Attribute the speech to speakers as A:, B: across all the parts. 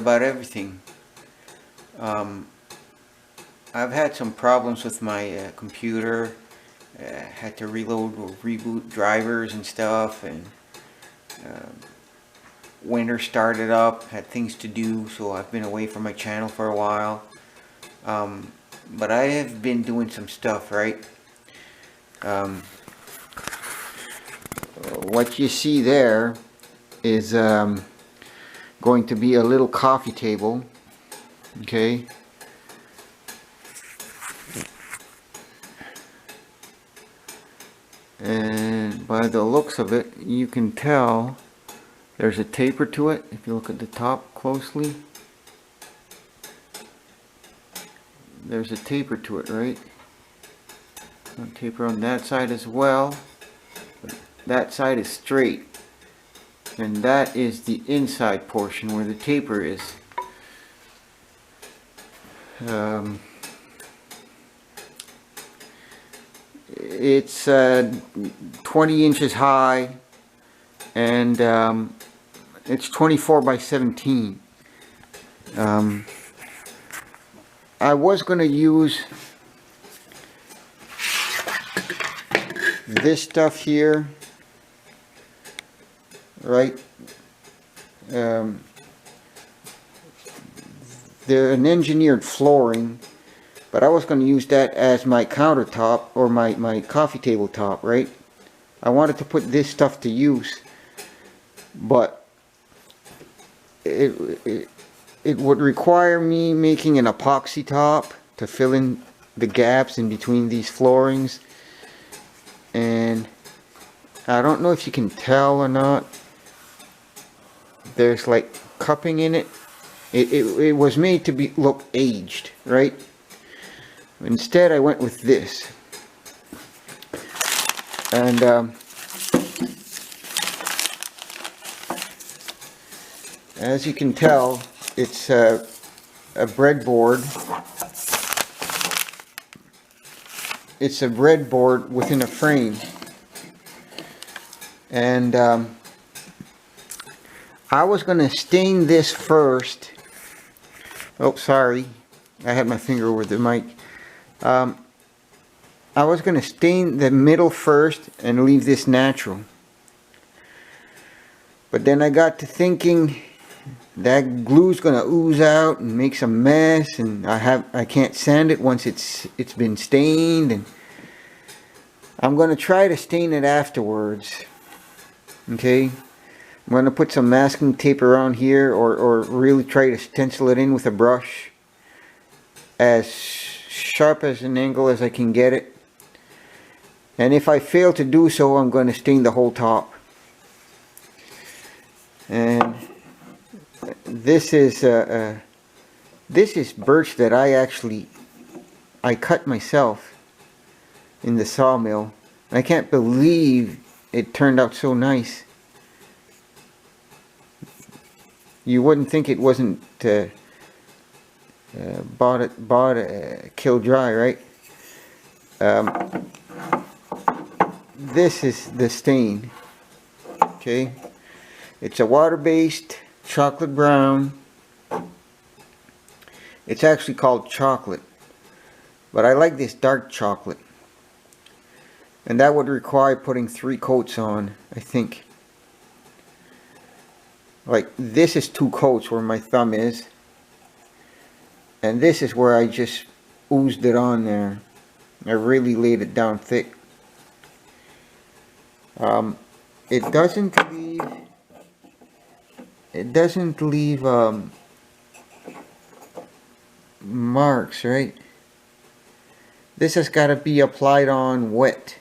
A: about everything. I've had some problems with my computer. Had to reload or reboot drivers and stuff, and winter started up, had things to do, so I've been away from my channel for a while. But I have been doing some stuff, right? What you see there is going to be a little coffee table, okay? And by the looks of it, you can tell there's a taper to it. If you look at the top closely, there's a taper to it, right? A taper on that side as well. That side is straight, and that is the inside portion where the taper is. It's 20 inches high, and it's 24 by 17. I was going to use this stuff here, right? They're an engineered flooring, but I was going to use that as my countertop or my coffee table top, right? I wanted to put this stuff to use, but it would require me making an epoxy top to fill in the gaps in between these floorings, and I don't know if you can tell or not, there's like cupping in it. It was made to look aged, right? Instead I went with this, and as you can tell, it's a breadboard. It's a breadboard within a frame, and I was going to stain this first. Oh, sorry, I had my finger over the mic. I was going to stain the middle first and leave this natural, but then I got to thinking that glue's going to ooze out and make some mess, and I can't sand it once it's been stained, and I'm going to try to stain it afterwards. Okay, I'm going to put some masking tape around here, or really try to stencil it in with a brush as sharp as an angle as I can get it. And if I fail to do so, I'm going to stain the whole top. And this is birch that I cut myself in the sawmill. I can't believe it turned out so nice. You wouldn't think it wasn't bought kill dry, right? This is the stain. Okay, it's a water-based chocolate brown. It's actually called chocolate, but I like this dark chocolate, and that would require putting 3 coats on, I think. Like, this is 2 coats where my thumb is, and this is where I just oozed it on there. I really laid it down thick. It doesn't leave marks, right? This has got to be applied on wet.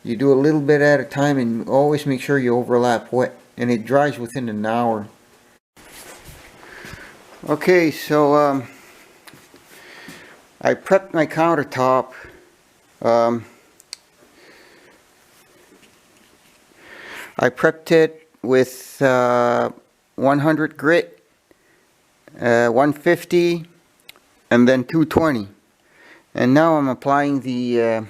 A: You do a little bit at a time, and always make sure you overlap wet, and it dries within an hour. Okay, so I prepped my countertop. I prepped it with 100 grit, 150, and then 220. And now I'm applying the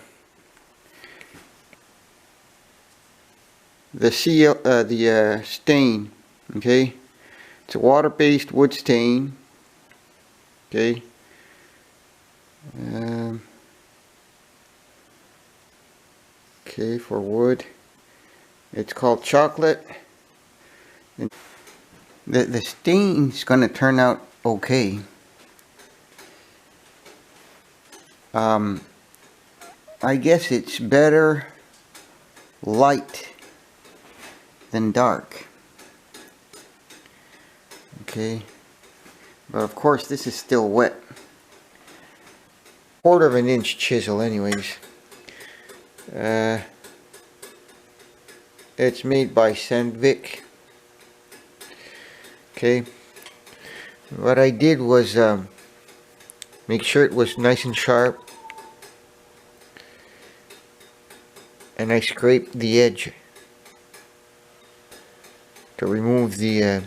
A: stain. Okay, It's a water-based wood stain. Okay. Okay, for wood. It's called chocolate. And the stain's gonna turn out okay. I guess it's better light than dark. Okay, but of course this is still wet. 1/4 inch chisel anyways. It's made by Sandvik. Okay, what I did was make sure it was nice and sharp, and I scraped the edge to remove the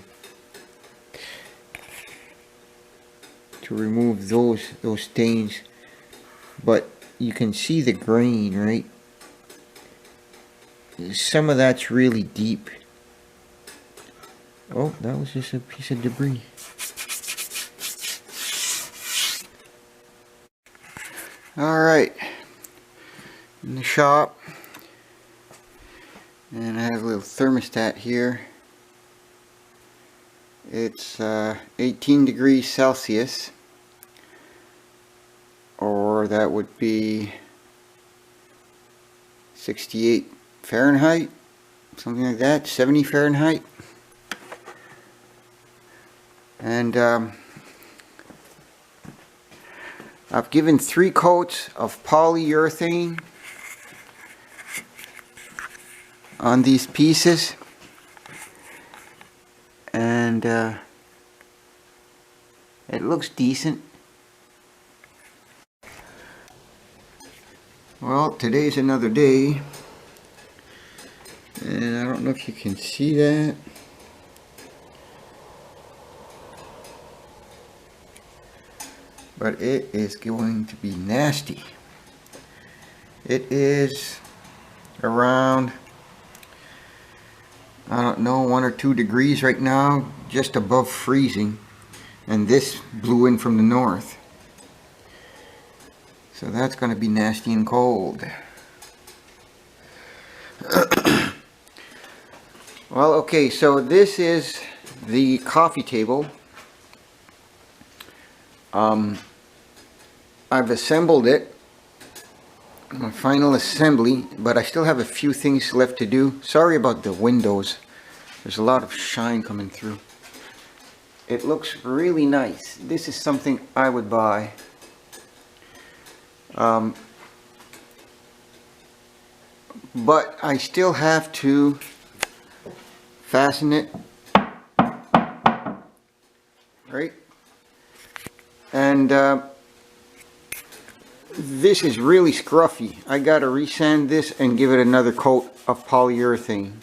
A: those stains. But you can see the grain, right? Some of that's really deep. Oh, that was just a piece of debris. Alright, in the shop, and I have a little thermostat here. It's 18 degrees Celsius, or that would be 68 Fahrenheit, something like that, 70 Fahrenheit. And I've given 3 coats of polyurethane on these pieces, and it looks decent. Well, today's another day, and I don't know if you can see that. But it is going to be nasty. It is around, I don't know, 1 or 2 degrees right now, just above freezing. And this blew in from the north. So that's going to be nasty and cold. Well, okay, so this is the coffee table. I've assembled it, my final assembly, but I still have a few things left to do. Sorry about the windows. There's a lot of shine coming through. It looks really nice. This is something I would buy. But I still have to fasten it, right? And this is really scruffy. I gotta resand this and give it another coat of polyurethane.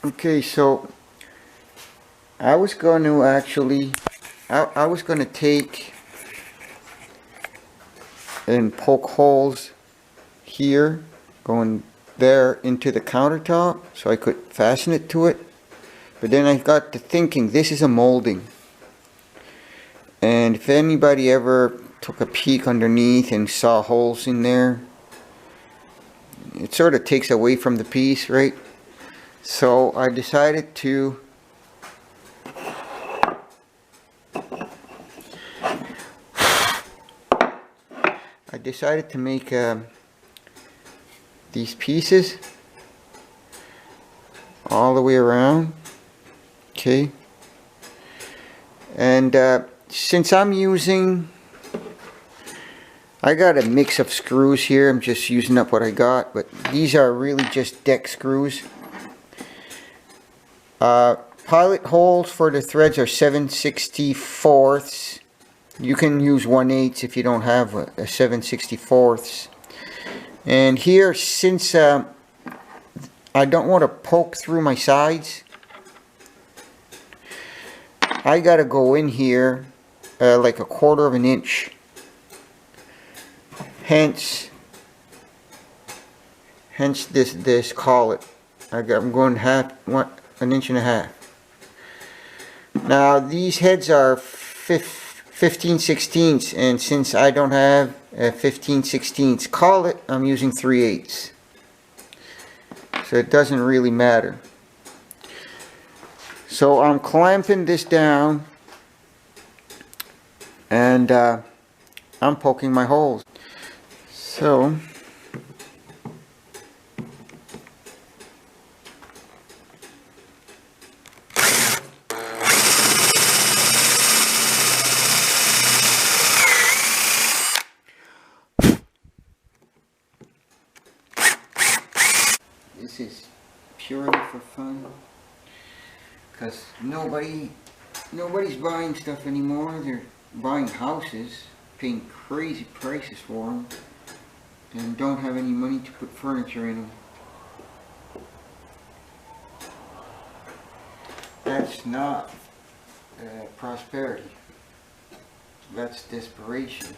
A: Okay, so I was going to actually, I was going to take and poke holes here, going there into the countertop so I could fasten it to it. But then I got to thinking, this is a molding. And if anybody ever took a peek underneath and saw holes in there, it sort of takes away from the piece, right? So I decided to make these pieces all the way around. Okay, and since I'm using, I got a mix of screws here. I'm just using up what I got, but these are really just deck screws. Pilot holes for the threads are 7/64. You can use 1/8 if you don't have a 7/64. And here, since I don't want to poke through my sides, I gotta go in here like 1/4 inch. Hence this collet. I'm going to have an inch and a half. Now these heads are 15/16, and since I don't have a 15/16 collet, I'm using 3/8. So it doesn't really matter. So I'm clamping this down, and I'm poking my holes. So this is purely for fun, because nobody's buying stuff anymore. They're buying houses, paying crazy prices for them, and don't have any money to put furniture in them. That's not prosperity. That's desperation.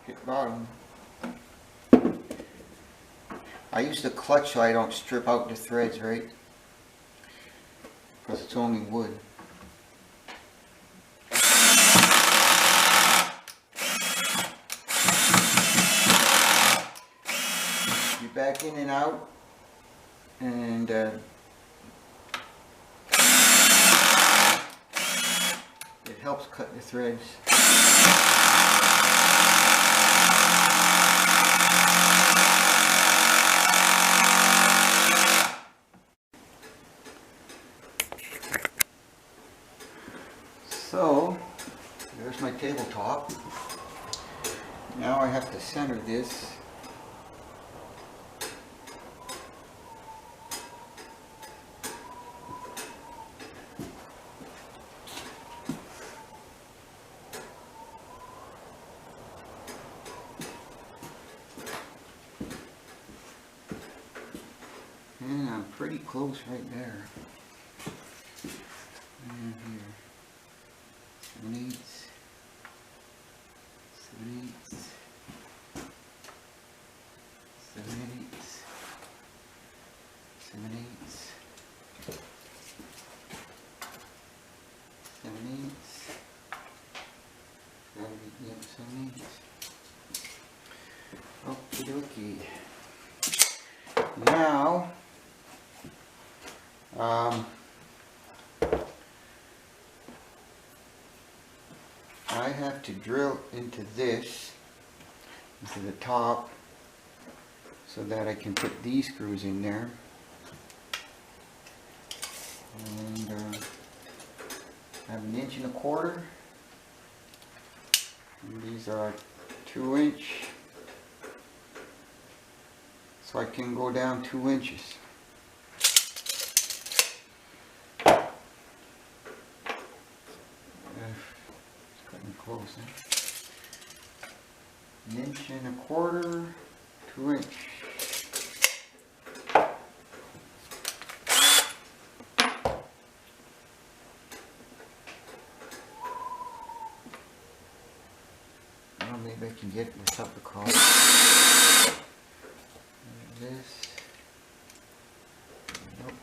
A: Hit bottom. I use the clutch so I don't strip out the threads, right? Because it's only wood. You back in and out, and it helps cut the threads. So, there's my tabletop. Now I have to center this. And I'm pretty close right there. And here. 7/8, 7/8, 7/8, 7/8, 7/8, 7/8. Okie dokie. Now, I have to drill into this, into the top, so that I can put these screws in there. And I have 1.25 inches. And these are 2 inch. So I can go down 2 inches. Close, 1.25 inches, 2 inch. Well, maybe I can get this up across. This. Nope.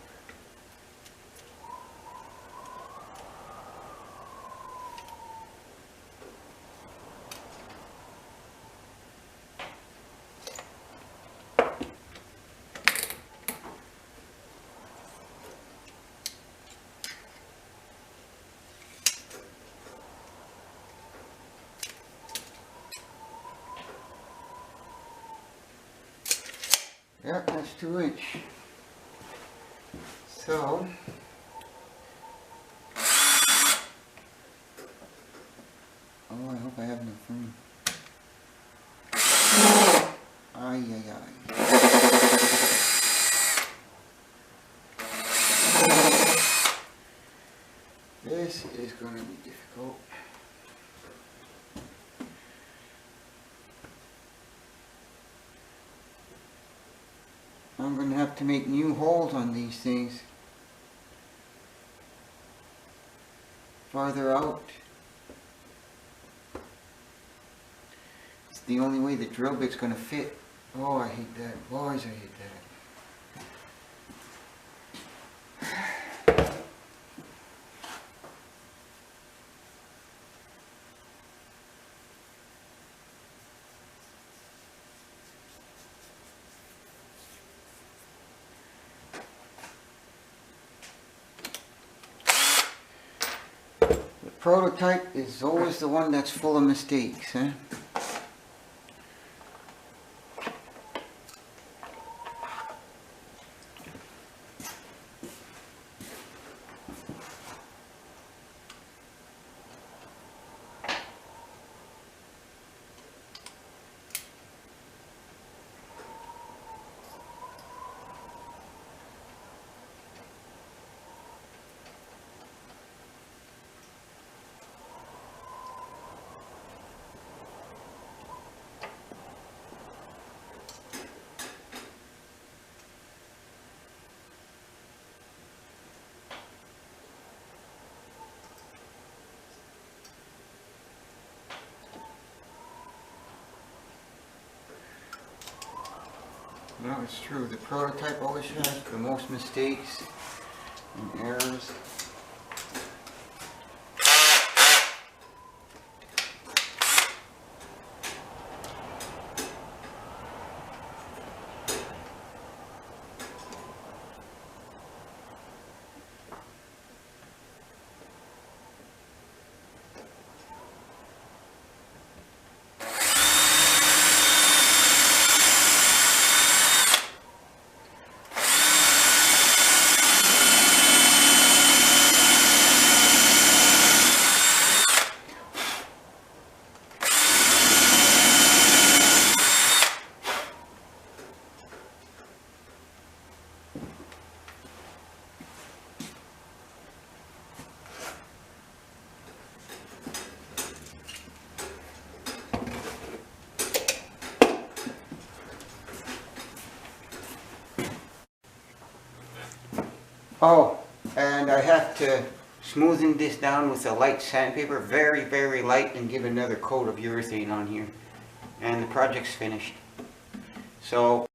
A: Yeah, that's 2 inch. So, oh, I hope I have enough room. going to be difficult. I'm going to have to make new holes on these things farther out. It's the only way the drill bit's going to fit. Oh, I hate that. Boys, I hate that. Prototype is always the one that's full of mistakes, huh? No, it's true. The prototype always has the most mistakes and errors. Oh, and I have to smoothen this down with a light sandpaper, very, very light, and give another coat of urethane on here. And the project's finished. So